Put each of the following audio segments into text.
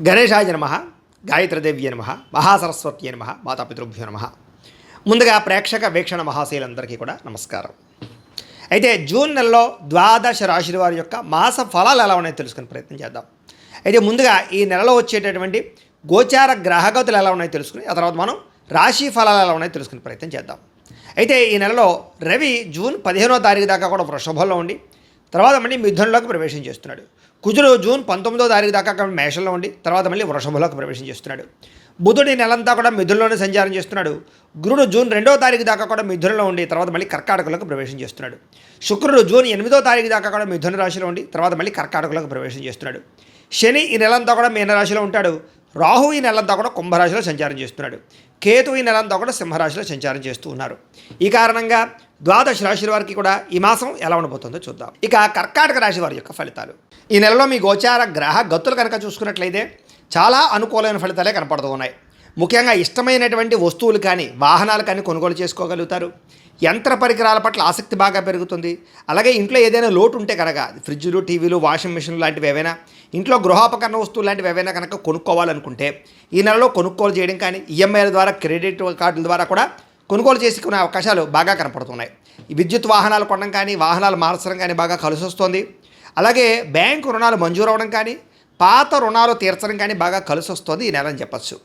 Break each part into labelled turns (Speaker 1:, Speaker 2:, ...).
Speaker 1: గణేశాయ నమః, గాయత్రీదేవ్యే నమః, మహాసరస్వత్యే నమః, మాతాపితృభ్యో నమః. ముందుగా ప్రేక్షక వీక్షణ మహాశయులందరికీ కూడా నమస్కారం. అయితే జూన్ నెలలో ద్వాదశ రాశుల వారి యొక్క మాస ఫలాలు ఎలా ఉన్నాయో తెలుసుకునే ప్రయత్నం చేద్దాం. అయితే ముందుగా ఈ నెలలో వచ్చేటటువంటి గోచార గ్రహగతులు ఎలా ఉన్నాయో తెలుసుకుని ఆ తర్వాత మనం రాశి ఫలాలు ఎలా ఉన్నాయో తెలుసుకునే ప్రయత్నం చేద్దాం. అయితే ఈ నెలలో రవి జూన్ 15వ తారీఖు దాకా కూడా వృషభంలో ఉండి తర్వాత మళ్ళీ మిథునంలోకి ప్రవేశం చేస్తున్నాడు. కుజుడు జూన్ 19వ తారీఖు దాకా మేషంలో ఉండి తర్వాత మళ్ళీ వృషభంలోకి ప్రవేశం చేస్తున్నాడు. బుధుడు ఈ నెలంతా కూడా మిథునంలోనే సంచారం చేస్తున్నాడు. గురుడు జూన్ 2వ తారీఖు దాకా కూడా మిథునంలో ఉండి తర్వాత మళ్ళీ కర్కాటకంలోకి ప్రవేశం చేస్తున్నాడు. శుక్రుడు జూన్ 8వ తారీఖు దాకా కూడా మిథున రాశిలో ఉండి తర్వాత మళ్ళీ కర్కాటకంలోకి ప్రవేశం చేస్తున్నాడు. శని ఈ నెలంతా కూడా మీనరాశిలో ఉంటాడు. రాహు ఈ నెలంతా కూడా కుంభరాశిలో సంచారం చేస్తున్నాడు. కేతు ఈ నెలంతా కూడా సింహరాశిలో సంచారం చేస్తూ ఉన్నారు. ఈ కారణంగా ద్వాదశ రాశుల వారికి కూడా ఈ మాసం ఎలా ఉండబోతుందో చూద్దాం. ఇక కర్కాటక రాశి వారి యొక్క ఫలితాలు. ఈ నెలలో మీ గోచార గ్రహ గతులు కనుక చూసుకున్నట్లయితే చాలా అనుకూలమైన ఫలితాలే కనపడుతూ ఉన్నాయి. ముఖ్యంగా ఇష్టమైనటువంటి వస్తువులు కానీ వాహనాలు కానీ కొనుగోలు చేసుకోగలుగుతారు. యంత్ర పరికరాల పట్ల ఆసక్తి బాగా పెరుగుతుంది. అలాగే ఇంట్లో ఏదైనా లోటు ఉంటే కనుక ఫ్రిడ్జ్లు, టీవీలు, వాషింగ్ మిషన్లు లాంటివి ఏవైనా ఇంట్లో గృహోపకరణ వస్తువులు లాంటివి ఏవైనా కనుక కొనుక్కోవాలనుకుంటే ఈ నెలలో కొనుగోలు చేయడం కానీ ఈఎంఐల ద్వారా క్రెడిట్ కార్డుల ద్వారా కూడా కొనుగోలు చేసుకునే అవకాశాలు బాగా కనపడుతున్నాయి. ఈ విద్యుత్ వాహనాలు కొనడం కానీ వాహనాలు మార్చడం కానీ బాగా కలిసి వస్తుంది. అలాగే బ్యాంకు రుణాలు మంజూరు అవ్వడం కానీ పాత రుణాలు తీర్చడం కానీ బాగా కలిసి వస్తుంది ఈ నెల అని చెప్పచ్చు.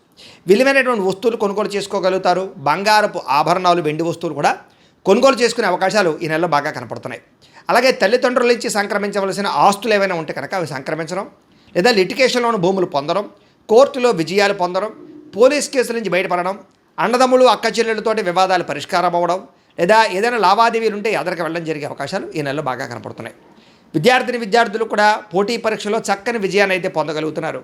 Speaker 1: విలువైనటువంటి వస్తువులు కొనుగోలు చేసుకోగలుగుతారు. బంగారపు ఆభరణాలు, వెండి వస్తువులు కూడా కొనుగోలు చేసుకునే అవకాశాలు ఈ నెలలో బాగా కనపడుతున్నాయి. అలాగే తల్లిదండ్రుల నుంచి సంక్రమించవలసిన ఆస్తులు ఏవైనా ఉంటే కనుక అవి సంక్రమించడం, లేదా లిటికేషన్లోని భూములు పొందడం, కోర్టులో విజయాలు పొందడం, పోలీస్ కేసుల నుంచి బయటపడడం, అన్నదమ్ములు అక్క చెల్లెళ్ళతోటి వివాదాలు పరిష్కారం అవ్వడం, లేదా ఏదైనా లావాదేవీలు ఉంటే ఎదరికి వెళ్ళడం జరిగే అవకాశాలు ఈ నెలలో బాగా కనపడుతున్నాయి. విద్యార్థులు కూడా పోటీ పరీక్షలో చక్కని విజయాన్ని అయితే పొందగలుగుతున్నారు.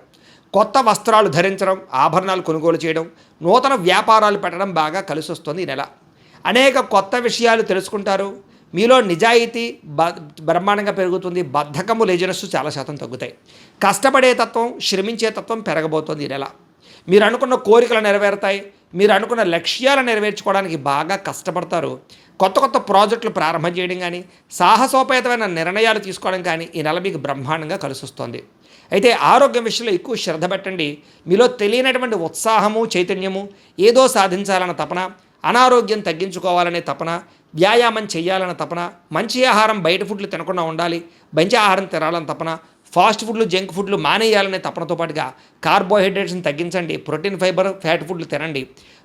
Speaker 1: కొత్త వస్త్రాలు ధరించడం, ఆభరణాలు కొనుగోలు చేయడం, నూతన వ్యాపారాలు పెట్టడం బాగా కలిసి వస్తుంది ఈ నెల. అనేక కొత్త విషయాలు తెలుసుకుంటారు. మీలో నిజాయితీ బ్రహ్మాండంగా పెరుగుతుంది. బద్ధకము, లేజినెస్ చాలా శాతం తగ్గుతాయి. కష్టపడే తత్వం, శ్రమించే తత్వం పెరగబోతోంది ఈ నెల. మీరు అనుకున్న కోరికలు నెరవేరుతాయి. మీరు అనుకున్న లక్ష్యాలు నెరవేర్చుకోవడానికి బాగా కష్టపడతారు. కొత్త ప్రాజెక్టులు ప్రారంభం చేయడం కానీ సాహసోపేతమైన నిర్ణయాలు తీసుకోవడం కానీ ఈ నెల మీకు బ్రహ్మాండంగా కలిసి వస్తుంది. అయితే ఆరోగ్యం విషయంలో ఎక్కువ శ్రద్ధ పెట్టండి. మీలో తెలియనటువంటి ఉత్సాహము, చైతన్యము, ఏదో సాధించాలన్న తపన, అనారోగ్యం తగ్గించుకోవాలనే తపన, వ్యాయామం చేయాలన్న తపన, మంచి ఆహారం బయట ఫుడ్లు తినకుండా ఉండాలి, మంచి ఆహారం తినాలన్న తపన, ఫాస్ట్ ఫుడ్లు, జంక్ ఫుడ్లు మానేయాలనే తపనతో పాటుగా కార్బోహైడ్రేట్స్ని తగ్గించండి, ప్రోటీన్, ఫైబర్, ఫ్యాట్ ఫుడ్లు తినండి.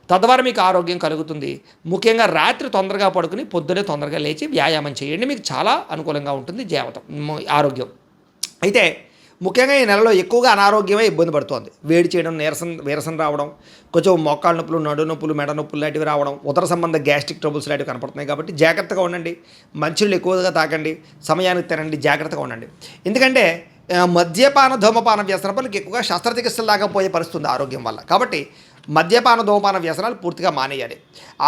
Speaker 1: తద్వారా మీకు ఆరోగ్యం కలుగుతుంది. ముఖ్యంగా రాత్రి తొందరగా పడుకుని పొద్దునే తొందరగా లేచి వ్యాయామం చేయండి. మీకు చాలా అనుకూలంగా ఉంటుంది ఆరోగ్యం. అయితే ముఖ్యంగా ఈ నెలలో ఎక్కువగా అనారోగ్యమే ఇబ్బంది పడుతోంది. వేడి చేయడం, నీరసం రావడం, కొంచెం మోకాళ్ళ నొప్పులు, నడు నొప్పులు, మెడ నొప్పులు లాంటివి రావడం, ఉదర సంబంధ గ్యాస్ట్రిక్ ట్రబుల్స్ లాంటివి కనపడుతున్నాయి. కాబట్టి జాగ్రత్తగా ఉండండి. మంచినీళ్ళు ఎక్కువగా తాకండి, సమయానికి తినండి, జాగ్రత్తగా ఉండండి. ఎందుకంటే మద్యపాన, ధూమపాన వ్యసనాలకు ఎక్కువగా శస్త్రచికిత్సలు దాకా పోయే పరిస్థితి ఉంది ఆరోగ్యం వల్ల. కాబట్టి మద్యపాన, ధూమపాన వ్యసనాలు పూర్తిగా మానేయాలి.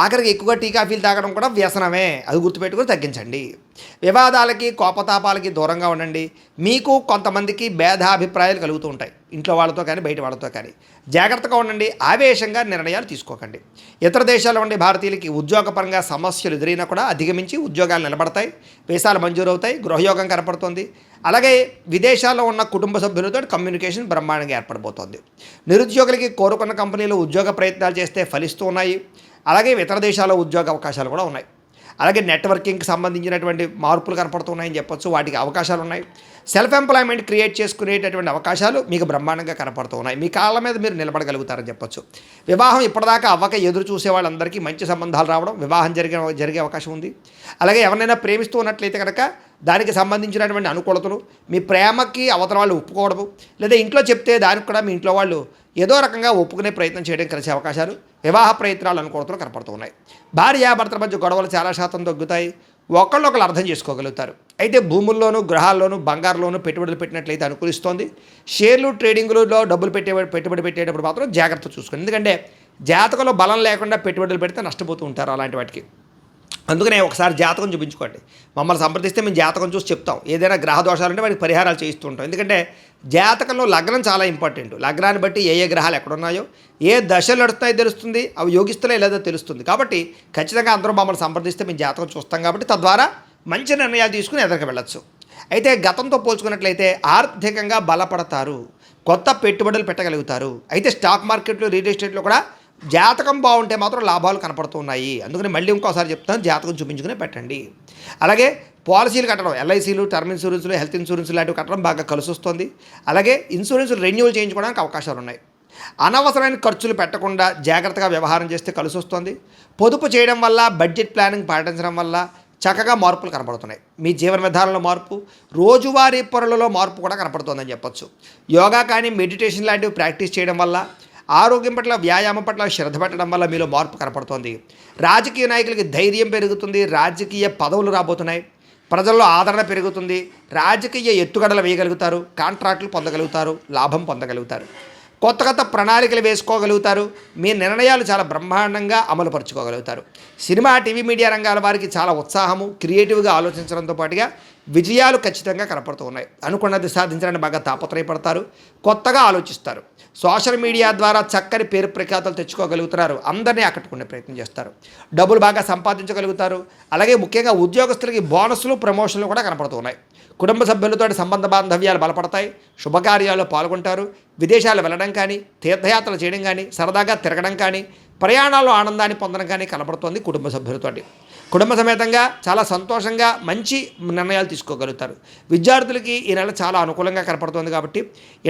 Speaker 1: ఆఖరికి ఎక్కువగా టీ, కాఫీలు తాగడం కూడా వ్యసనమే. అది గుర్తుపెట్టుకుని తగ్గించండి. వివాదాలకి, కోపతాపాలకి దూరంగా ఉండండి. మీకు కొంతమందికి భేదాభిప్రాయాలు కలుగుతూ ఉంటాయి, ఇంట్లో వాళ్ళతో కానీ బయట వాళ్ళతో కానీ. జాగ్రత్తగా ఉండండి. ఆవేశంగా నిర్ణయాలు తీసుకోకండి. ఇతర దేశాల్లో ఉండే భారతీయులకి ఉద్యోగపరంగా సమస్యలు ఎదురైనా కూడా అధిగమించి ఉద్యోగాలు నిలబడతాయి, వీసాలు మంజూరు అవుతాయి, గృహయోగం కనపడుతుంది. అలాగే విదేశాల్లో ఉన్న కుటుంబ సభ్యులతో కమ్యూనికేషన్ బ్రహ్మాండంగా ఏర్పడబోతోంది. నిరుద్యోగులకి కోరుకున్న కంపెనీలు ఉద్యోగ ప్రయత్నాలు చేస్తే ఫలిస్తూ ఉన్నాయి. అలాగే ఇతర దేశాల్లో ఉద్యోగ అవకాశాలు కూడా ఉన్నాయి. అలాగే నెట్వర్కింగ్కి సంబంధించినటువంటి మార్పులు కనపడుతున్నాయని చెప్పొచ్చు. వాటికి అవకాశాలు ఉన్నాయి. సెల్ఫ్ ఎంప్లాయ్మెంట్ క్రియేట్ చేసుకునేటటువంటి అవకాశాలు మీకు బ్రహ్మాండంగా కనపడుతూ ఉన్నాయి. మీ కాళ్ళ మీద మీరు నిలబడగలుగుతారని చెప్పొచ్చు. వివాహం ఇప్పటిదాకా అవ్వక ఎదురు చూసే వాళ్ళందరికీ మంచి సంబంధాలు రావడం, వివాహం జరిగే అవకాశం ఉంది. అలాగే ఎవరినైనా ప్రేమిస్తూ ఉన్నట్లయితే కనుక దానికి సంబంధించినటువంటి అనుకూలతలు, మీ ప్రేమకి అవతల వాళ్ళు ఒప్పుకోవడము, లేదా ఇంట్లో చెప్తే దానికి కూడా మీ ఇంట్లో వాళ్ళు ఏదో రకంగా ఒప్పుకునే ప్రయత్నం చేయడం కలిసే అవకాశాలు, వివాహ ప్రయత్నాలు అనుకూలతలు కనపడుతున్నాయి. భార్యాభర్తల మధ్య గొడవలు చాలా శాతం తగ్గుతాయి. ఒకళ్ళు అర్థం చేసుకోగలుగుతారు. అయితే భూముల్లోనూ, గృహాల్లోనూ, బంగారులోనూ పెట్టుబడులు పెట్టినట్లయితే అనుకూలిస్తోంది. షేర్లు, ట్రేడింగ్లలో డబ్బులు పెట్టుబడి పెట్టేటప్పుడు మాత్రం జాగ్రత్త చూసుకోండి. ఎందుకంటే జాతకంలో బలం లేకుండా పెట్టుబడులు పెడితే నష్టపోతూ ఉంటారు అలాంటి వాటికి. అందుకనే ఒకసారి జాతకం చూపించుకోండి. మమ్మల్ని సంప్రదిస్తే మేము జాతకం చూసి చెప్తాం. ఏదైనా గ్రహ దోషాలు ఉంటే వాటికి పరిహారాలు చేయిస్తూ ఉంటాం. ఎందుకంటే జాతకంలో లగ్నం చాలా ఇంపార్టెంట్. లగ్నాన్ని బట్టి ఏ గ్రహాలు ఎక్కడున్నాయో, ఏ దశలు నడుస్తున్నాయో తెలుస్తుంది, అవి యోగిస్తున్నాయో లేదో తెలుస్తుంది. కాబట్టి ఖచ్చితంగా అందరూ మమ్మల్ని సంప్రదిస్తే మేము జాతకం చూస్తాం. కాబట్టి తద్వారా మంచి నిర్ణయాలు తీసుకుని ఎదరికి వెళ్ళచ్చు. అయితే గతంతో పోల్చుకున్నట్లయితే ఆర్థికంగా బలపడతారు. కొత్త పెట్టుబడులు పెట్టగలుగుతారు. అయితే స్టాక్ మార్కెట్లో, రియల్ ఎస్టేట్లో కూడా జాతకం బాగుంటే మాత్రం లాభాలు కనపడుతున్నాయి. అందుకని మళ్ళీ ఇంకోసారి చెప్తాను, జాతకం చూపించుకునే పెట్టండి. అలాగే పాలసీలు కట్టడం, ఎల్ఐసీలు, టర్మ్ ఇన్సూరెన్స్లు, హెల్త్ ఇన్సూరెన్స్ లాంటివి కట్టడం బాగా కలిసి వస్తుంది. అలాగే ఇన్సూరెన్స్ రెన్యూవల్ చేయించుకోవడానికి అవకాశాలు ఉన్నాయి. అనవసరమైన ఖర్చులు పెట్టకుండా జాగ్రత్తగా వ్యవహారం చేస్తే కలిసి వస్తుంది. పొదుపు చేయడం వల్ల, బడ్జెట్ ప్లానింగ్ పాటించడం వల్ల చక్కగా మార్పులు కనపడుతున్నాయి. మీ జీవన విధానంలో మార్పు, రోజువారీ పనులలో మార్పు కూడా కనపడుతుందని చెప్పొచ్చు. యోగా కానీ, మెడిటేషన్ లాంటివి ప్రాక్టీస్ చేయడం వల్ల, ఆరోగ్యం పట్ల, వ్యాయామం పట్ల శ్రద్ధ పెట్టడం వల్ల మీలో మార్పు కనపడుతోంది. రాజకీయ నాయకులకి ధైర్యం పెరుగుతుంది. రాజకీయ పదవులు రాబోతున్నాయి. ప్రజల్లో ఆదరణ పెరుగుతుంది. రాజకీయ ఎత్తుగడలు వేయగలుగుతారు. కాంట్రాక్టులు పొందగలుగుతారు. లాభం పొందగలుగుతారు. కొత్త కొత్త ప్రణాళికలు వేసుకోగలుగుతారు. మీ నిర్ణయాలు చాలా బ్రహ్మాండంగా అమలుపరుచుకోగలుగుతారు. సినిమా, టీవీ, మీడియా రంగాల వారికి చాలా ఉత్సాహము, క్రియేటివ్గా ఆలోచించడంతో పాటుగా విజయాలు ఖచ్చితంగా కనపడుతూ ఉన్నాయి. అనుకున్నది సాధించడానికి బాగా తాపత్రయపడతారు. కొత్తగా ఆలోచిస్తారు. సోషల్ మీడియా ద్వారా చక్కని పేరు ప్రఖ్యాతలు తెచ్చుకోగలుగుతున్నారు. అందరినీ ఆకట్టుకునే ప్రయత్నం చేస్తారు. డబ్బులు బాగా సంపాదించగలుగుతారు. అలాగే ముఖ్యంగా ఉద్యోగస్తులకి బోనస్లు, ప్రమోషన్లు కూడా కనపడుతూ ఉన్నాయి. కుటుంబ సభ్యులతో సంబంధ బాంధవ్యాలు బలపడతాయి. శుభకార్యాల్లో పాల్గొంటారు. విదేశాలు వెళ్ళడం కానీ, తీర్థయాత్రలు చేయడం కానీ, సరదాగా తిరగడం కానీ, ప్రయాణాల్లో ఆనందాన్ని పొందడం కానీ కనపడుతోంది. కుటుంబ సభ్యులతోటి కుటుంబ సమేతంగా చాలా సంతోషంగా మంచి నిర్ణయాలు తీసుకోగలుగుతారు. విద్యార్థులకి ఈ నెల చాలా అనుకూలంగా కనపడుతుంది కాబట్టి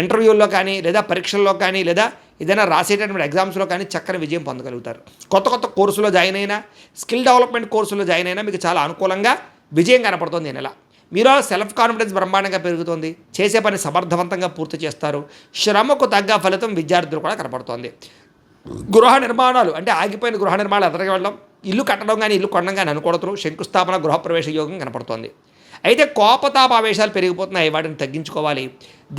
Speaker 1: ఇంటర్వ్యూల్లో కానీ, లేదా పరీక్షల్లో కానీ, లేదా ఏదైనా రాసేటటువంటి ఎగ్జామ్స్లో కానీ చక్కని విజయం పొందగలుగుతారు. కొత్త కొత్త కోర్సులో జాయిన్ అయినా, స్కిల్ డెవలప్మెంట్ కోర్సులో జాయిన్ అయినా మీకు చాలా అనుకూలంగా విజయం కనపడుతుంది ఈ నెల. మీలో సెల్ఫ్ కాన్ఫిడెన్స్ బ్రహ్మాండంగా పెరుగుతుంది. చేసే పని సమర్థవంతంగా పూర్తి చేస్తారు. శ్రమకు తగ్గ ఫలితం విద్యార్థులు కూడా కనపడుతోంది. గృహ నిర్మాణాలు, అంటే ఆగిపోయిన గృహ నిర్మాణాలు ఎదరికి వెళ్ళడం, ఇల్లు కట్టడం కానీ, ఇల్లు కొనడం కానీ అనుకూడదు. శంకుస్థాపన, గృహప్రవేశ యోగం కనపడుతోంది. అయితే కోపతాపావేశాలు పెరిగిపోతున్నాయి. వాటిని తగ్గించుకోవాలి.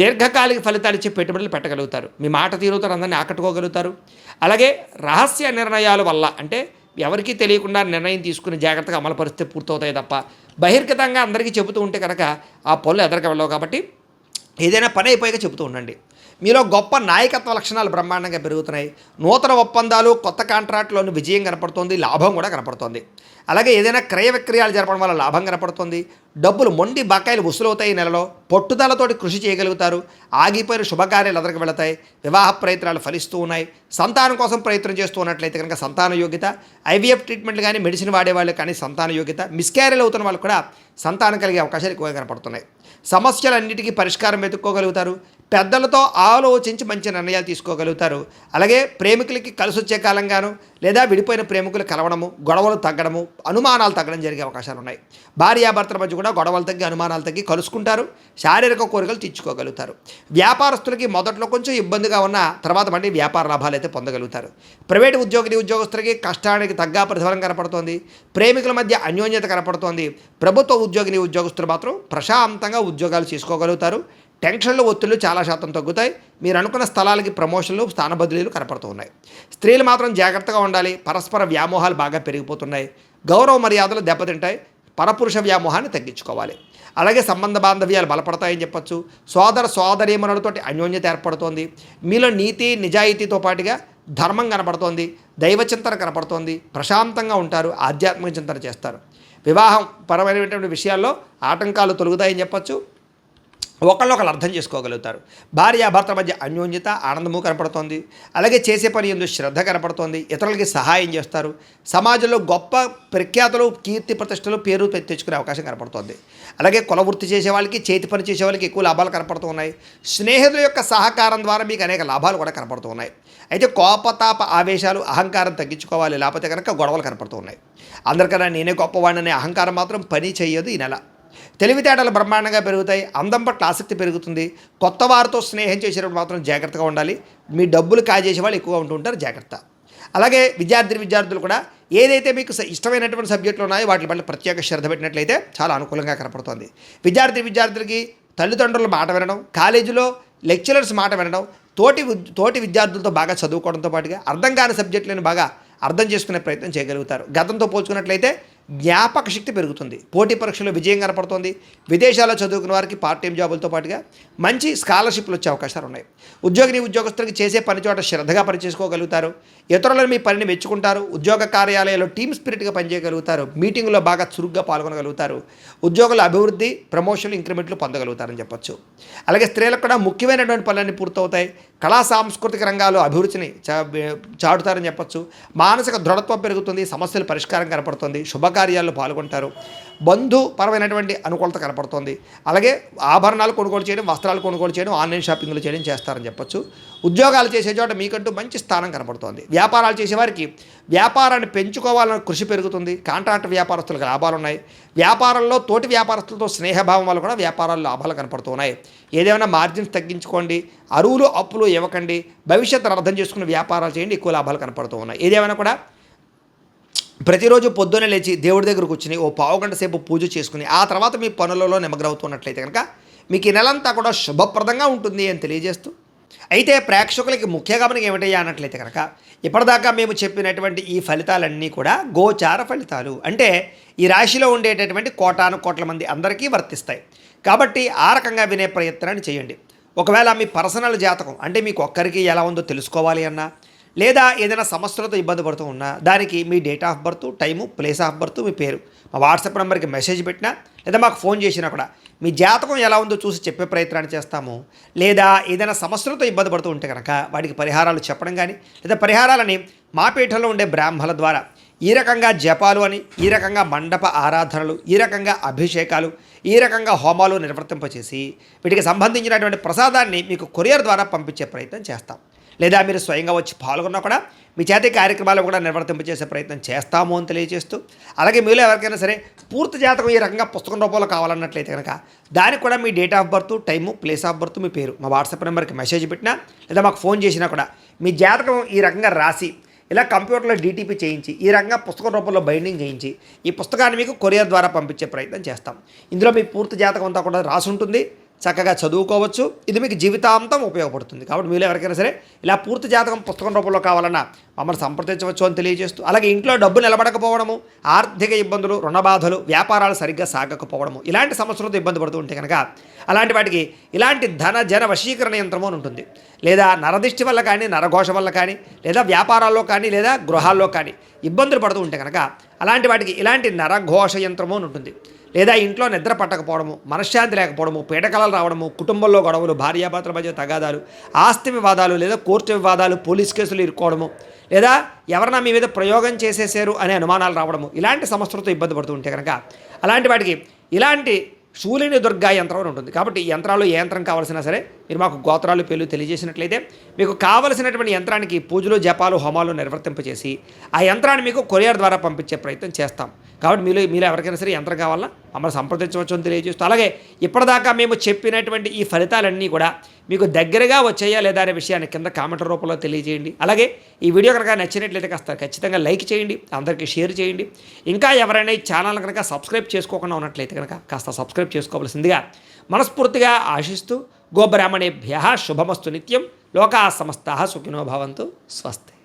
Speaker 1: దీర్ఘకాలిక ఫలితాలు ఇచ్చే పెట్టుబడులు పెట్టగలుగుతారు. మీ మాట తీరుతో అందరినీ ఆకట్టుకోగలుగుతారు. అలాగే రహస్య నిర్ణయాల వల్ల, అంటే ఎవరికీ తెలియకుండా నిర్ణయం తీసుకుని జాగ్రత్తగా అమలు పరిస్థితి పూర్తవుతాయి తప్ప బహిర్గతంగా అందరికీ చెబుతూ ఉంటే కనుక ఆ పనులు ఎదరికి వెళ్ళవు. కాబట్టి ఏదైనా పని అయిపోయాక చెబుతూ ఉండండి. మీలో గొప్ప నాయకత్వ లక్షణాలు బ్రహ్మాండంగా పెరుగుతున్నాయి. నూతన ఒప్పందాలు, కొత్త కాంట్రాక్టులోని విజయం కనపడుతుంది. లాభం కూడా కనపడుతుంది. అలాగే ఏదైనా క్రయ విక్రయాలు జరపడం వల్ల లాభం కనపడుతుంది. డబ్బులు, మొండి బకాయిలు వసూలవుతాయి. ఈ నెలలో పట్టుదలతోటి కృషి చేయగలుగుతారు. ఆగిపోయిన శుభకార్యాలు ఎదరికి వెళతాయి. వివాహ ప్రయత్నాలు ఫలిస్తూ ఉన్నాయి. సంతానం కోసం ప్రయత్నం చేస్తూ ఉన్నట్లయితే కనుక సంతాన యోగ్యత, ఐవీఎఫ్ ట్రీట్మెంట్లు కానీ, మెడిసిన్ వాడేవాళ్ళు కానీ సంతాన యోగ్యత, మిస్క్యారేజ్ అవుతున్న వాళ్ళు కూడా సంతానం కలిగే అవకాశాలు ఎక్కువగా కనపడుతున్నాయి. సమస్యలన్నిటికీ పరిష్కారం వెతుక్కోగలుగుతారు. పెద్దలతో ఆలోచించి మంచి నిర్ణయాలు తీసుకోగలుగుతారు. అలాగే ప్రేమికులకి కలిసి వచ్చే కాలంగాను, లేదా విడిపోయిన ప్రేమికులు కలవడము, గొడవలు తగ్గడము, అనుమానాలు తగ్గడం జరిగే అవకాశాలు ఉన్నాయి. భార్యాభర్తల మధ్య కూడా గొడవలు తగ్గి, అనుమానాలు తగ్గి కలుసుకుంటారు. శారీరక కోరికలు తీర్చుకోగలుగుతారు. వ్యాపారస్తులకి మొదట్లో కొంచెం ఇబ్బందిగా ఉన్న తర్వాత మళ్ళీ వ్యాపార లాభాలు అయితే పొందగలుగుతారు. ప్రైవేటు ఉద్యోగులకి కష్టానికి తగ్గ ప్రతిఫలం కనపడుతోంది. ప్రేమికుల మధ్య అన్యోన్యత కనపడుతోంది. ప్రభుత్వ ఉద్యోగులు మాత్రం ప్రశాంతంగా ఉద్యోగాలు చేసుకోగలుగుతారు. టెన్షన్లు, ఒత్తిళ్లు చాలా శాతం తగ్గుతాయి. మీరు అనుకున్న స్థలాలకి ప్రమోషన్లు, స్థాన బదిలీలు కనపడుతూ ఉన్నాయి. స్త్రీలు మాత్రం జాగ్రత్తగా ఉండాలి. పరస్పర వ్యామోహాలు బాగా పెరిగిపోతున్నాయి. గౌరవ మర్యాదలు దెబ్బతింటాయి. పరపురుష వ్యామోహాన్ని తగ్గించుకోవాలి. అలాగే సంబంధ బాంధవ్యాలు బలపడతాయని చెప్పొచ్చు. సోదర సోదరీమణులతోటి అన్యోన్యత ఏర్పడుతోంది. మీలో నీతి, నిజాయితీతో పాటుగా ధర్మం కనపడుతోంది. దైవచింతన కనపడుతోంది. ప్రశాంతంగా ఉంటారు. ఆధ్యాత్మిక చింతన చేస్తారు. వివాహం పరమైనటువంటి విషయాల్లో ఆటంకాలు తొలగుతాయని చెప్పొచ్చు. ఒకళ్ళొకళ్ళు అర్థం చేసుకోగలుగుతారు. భార్యాభర్తల మధ్య అన్యోన్యత, ఆనందము కనపడుతోంది. అలాగే చేసే పని ఎందు శ్రద్ధ కనపడుతోంది. ఇతరులకి సహాయం చేస్తారు. సమాజంలో గొప్ప ప్రఖ్యాతులు, కీర్తి ప్రతిష్టలు, పేరు తెచ్చుకునే అవకాశం కనపడుతోంది. అలాగే కుల వృత్తి చేసే వాళ్ళకి, చేతి పని చేసే వాళ్ళకి ఎక్కువ లాభాలు కనపడుతూ ఉన్నాయి. స్నేహితుల యొక్క సహకారం ద్వారా మీకు అనేక లాభాలు కూడా కనపడుతూ ఉన్నాయి. అయితే కోపతాప ఆవేశాలు, అహంకారం తగ్గించుకోవాలి. లేకపోతే కనుక గొడవలు కనపడుతూ ఉన్నాయి. అందరికన్నా నేనే గొప్పవాడిననే అహంకారం మాత్రం పని చేయదు ఈ నెల. తెలివితేటలు బ్రహ్మాండంగా పెరుగుతాయి. అందం పట్ల ఆసక్తి పెరుగుతుంది. కొత్త వారితో స్నేహం చేసేటప్పుడు మాత్రం జాగ్రత్తగా ఉండాలి. మీ డబ్బులు కాజేసే వాళ్ళు ఎక్కువగా ఉంటుంటారు, జాగ్రత్త. అలాగే విద్యార్థులు కూడా ఏదైతే మీకు ఇష్టమైనటువంటి సబ్జెక్టులు ఉన్నాయో వాటి పట్ల ప్రత్యేక శ్రద్ధ పెట్టినట్లయితే చాలా అనుకూలంగా కనపడుతుంది. విద్యార్థులకి తల్లిదండ్రుల మాట వినడం, కాలేజీలో లెక్చరర్స్ మాట వినడం, తోటి విద్యార్థులతో బాగా చదువుకోవడంతో పాటుగా అర్థం కాని సబ్జెక్టులను బాగా అర్థం చేసుకునే ప్రయత్నం చేయగలుగుతారు. గతంతో పోల్చుకున్నట్లయితే జ్ఞాపక శక్తి పెరుగుతుంది, పోటీ పరీక్షలో విజయం కనపడుతుంది, విదేశాల్లో చదువుకున్న వారికి పార్ట్ టైం జాబులతో పాటుగా మంచి స్కాలర్షిప్లు వచ్చే అవకాశాలు ఉన్నాయి. ఉద్యోగస్తులకి చేసే పని చోట శ్రద్ధగా పనిచేసుకోగలుగుతారు, ఇతరులను మీ పనిని మెచ్చుకుంటారు, ఉద్యోగ కార్యాలయాల్లో టీమ్ స్పిరిట్గా పనిచేయగలుగుతారు, మీటింగుల్లో బాగా చురుగ్గా పాల్గొనగలుగుతారు, ఉద్యోగుల అభివృద్ధి, ప్రమోషన్లు, ఇంక్రిమెంట్లు పొందగలుగుతారని చెప్పొచ్చు. అలాగే స్త్రీలకు కూడా ముఖ్యమైనటువంటి పనులన్నీ పూర్తవుతాయి, కళా సాంస్కృతిక రంగాలు అభివృద్ధిని చాటుతారని చెప్పొచ్చు. మానసిక దృఢత్వం పెరుగుతుంది, సమస్యల పరిష్కారం కనపడుతుంది, శుభకార్యాల్లో పాల్గొంటారు, బంధుపరమైనటువంటి అనుకూలత కనపడుతుంది. అలాగే ఆభరణాలు కొనుగోలు చేయడం, వస్త్రాలు కొనుగోలు చేయడం, ఆన్లైన్ షాపింగ్లు చేయడం చేస్తారని చెప్పొచ్చు. ఉద్యోగాలు చేసే చోట మీకంటూ మంచి స్థానం కనపడుతోంది. వ్యాపారాలు చేసేవారికి వ్యాపారాన్ని పెంచుకోవాలన్న కృషి పెరుగుతుంది, కాంట్రాక్ట్ వ్యాపారస్తులకు లాభాలు ఉన్నాయి. వ్యాపారంలో తోటి వ్యాపారస్తులతో స్నేహభావం వల్ల కూడా వ్యాపారాల్లో లాభాలు కనపడుతున్నాయి. ఏదేమైనా మార్జిన్స్ తగ్గించుకోండి, అరువులు అప్పులు ఇవ్వకండి, భవిష్యత్తును అర్థం చేసుకుని వ్యాపారాలు చేయండి, ఎక్కువ లాభాలు కనపడుతూ ఉన్నాయి. ఏదేమైనా కూడా ప్రతిరోజు పొద్దున్నే లేచి దేవుడి దగ్గర కూర్చుని ఓ పావుగంట సేపు పూజ చేసుకుని ఆ తర్వాత మీ పనులలో నిమగ్నమవుతున్నట్లయితే కనుక మీకు ఈ నెలంతా కూడా శుభప్రదంగా ఉంటుంది అని తెలియజేస్తూ, అయితే ప్రేక్షకులకి ముఖ్య గమనిక ఏమిటయ్యా అన్నట్లయితే కనుక ఇప్పటిదాకా మేము చెప్పినటువంటి ఈ ఫలితాలన్నీ కూడా గోచార ఫలితాలు, అంటే ఈ రాశిలో ఉండేటటువంటి కోటాను కోట్ల మంది అందరికీ వర్తిస్తాయి. కాబట్టి ఆ రకంగా వినే ప్రయత్నాన్ని చేయండి. ఒకవేళ మీ పర్సనల్ జాతకం అంటే మీకు ఒక్కరికి ఎలా ఉందో తెలుసుకోవాలి అన్నా, లేదా ఏదైనా సమస్యలతో ఇబ్బంది పడుతూ ఉన్నా దానికి మీ date of birth, time, place of birth, మీ పేరు మా వాట్సాప్ నెంబర్కి మెసేజ్ పెట్టినా లేదా మాకు ఫోన్ చేసినా కూడా మీ జాతకం ఎలా ఉందో చూసి చెప్పే ప్రయత్నాన్ని చేస్తాము. లేదా ఏదైనా సమస్యలతో ఇబ్బంది పడుతూ ఉంటే కనుక వాటికి పరిహారాలు చెప్పడం కానీ లేదా పరిహారాలని మా పీఠంలో ఉండే బ్రాహ్మణుల ద్వారా ఈ రకంగా జపాలు అని, ఈ రకంగా మండప ఆరాధనలు, ఈ రకంగా అభిషేకాలు, ఈ రకంగా హోమాలు నిర్వర్తింపచేసి వీటికి సంబంధించినటువంటి ప్రసాదాన్ని మీకు కొరియర్ ద్వారా పంపించే ప్రయత్నం చేస్తాం. లేదా మీరు స్వయంగా వచ్చి పాల్గొన్నా కూడా మీ చేతి కార్యక్రమాలు కూడా నిర్వర్తింపచేసే ప్రయత్నం చేస్తాము అని తెలియజేస్తూ, అలాగే మీలో ఎవరికైనా సరే పూర్తి జాతకం ఈ రకంగా పుస్తకం రూపంలో కావాలన్నట్లయితే కనుక దానికి కూడా మీ date of birth, time, place of birth, మీ పేరు మా వాట్సాప్ నెంబర్కి మెసేజ్ పెట్టినా లేదా మాకు ఫోన్ చేసినా కూడా మీ జాతకం ఈ రకంగా రాసి ఇలా కంప్యూటర్లో డీటీపీ చేయించి ఈ రకంగా పుస్తకం రూపంలో బైండింగ్ చేయించి ఈ పుస్తకాన్ని మీకు కొరియర్ ద్వారా పంపించే ప్రయత్నం చేస్తాం. ఇందులో మీ పూర్తి జాతకం అంతా కూడా రాసి ఉంటుంది, చక్కగా చదువుకోవచ్చు, ఇది మీకు జీవితాంతం ఉపయోగపడుతుంది. కాబట్టి మీరు ఎవరికైనా సరే ఇలా పూర్తి జాతకం పుస్తకం రూపంలో కావాలన్నా మమ్మల్ని సంప్రదించవచ్చు అని తెలియజేస్తూ, అలాగే ఇంట్లో డబ్బు నిలబడకపోవడము, ఆర్థిక ఇబ్బందులు, రుణ బాధలు, వ్యాపారాలు సరిగ్గా సాగకపోవడము, ఇలాంటి సమస్యలతో ఇబ్బంది పడుతూ ఉంటే కనుక అలాంటి వాటికి ఇలాంటి ధన జన వశీకరణ యంత్రము అని ఉంటుంది. లేదా నరదిష్టి వల్ల కానీ, నరఘోష వల్ల కానీ, లేదా వ్యాపారాల్లో కానీ, లేదా గృహాల్లో కానీ ఇబ్బందులు పడుతూ ఉంటే కనుక అలాంటి వాటికి ఇలాంటి నరఘోష యంత్రము అని ఉంటుంది. లేదా ఇంట్లో నిద్ర పట్టకపోవడము, మనశ్శాంతి లేకపోవడము, పీడకలలు రావడము, కుటుంబంలో గొడవలు, భార్యాభర్తల మధ్య తగాదాలు, ఆస్తి వివాదాలు, లేదా కోర్టు వివాదాలు, పోలీస్ కేసులు ఇరుక్కోవడము, లేదా ఎవరైనా మీ మీద ప్రయోగం చేసేసారు అనే అనుమానాలు రావడము, ఇలాంటి సమస్యలతో ఇబ్బంది పడుతూ ఉంటే కనుక అలాంటి వాటికి ఇలాంటి శూలిని దుర్గా యంత్రం అని ఉంటుంది. కాబట్టి ఈ యంత్రాలు ఏ యంత్రం కావాల్సినా సరే మీరు మాకు గోత్రాలు పేర్లు తెలియజేసినట్లయితే మీకు కావలసినటువంటి యంత్రానికి పూజలు, జపాలు, హోమాలు నిర్వర్తింపచేసి ఆ యంత్రాన్ని మీకు కొరియర్ ద్వారా పంపించే ప్రయత్నం చేస్తాం. కాబట్టి మీలో ఎవరికైనా సరే యంత్రం కావాలన్నా మమ్మల్ని సంప్రదించవచ్చు అని తెలియజేస్తూ, అలాగే ఇప్పటిదాకా మేము చెప్పినటువంటి ఈ ఫలితాలన్నీ కూడా మీకు దగ్గరగా వచ్చాయా లేదా అనే విషయాన్ని కింద కామెంట్ రూపంలో తెలియజేయండి. అలాగే ఈ వీడియో కనుక నచ్చినట్లయితే కాస్త ఖచ్చితంగా లైక్ చేయండి, అందరికీ షేర్ చేయండి. ఇంకా ఎవరైనా ఈ ఛానల్ కనుక సబ్స్క్రైబ్ చేసుకోకుండా ఉన్నట్లయితే కనుక కాస్త సబ్స్క్రైబ్ చేసుకోవాల్సిందిగా మనస్ఫూర్తిగా ఆశిస్తూ, గోబ్రాహ్మణేభ్యః శుభమస్తు నిత్యం, లోకాః సమస్తాః సుఖినో భవంతు, స్వస్తి.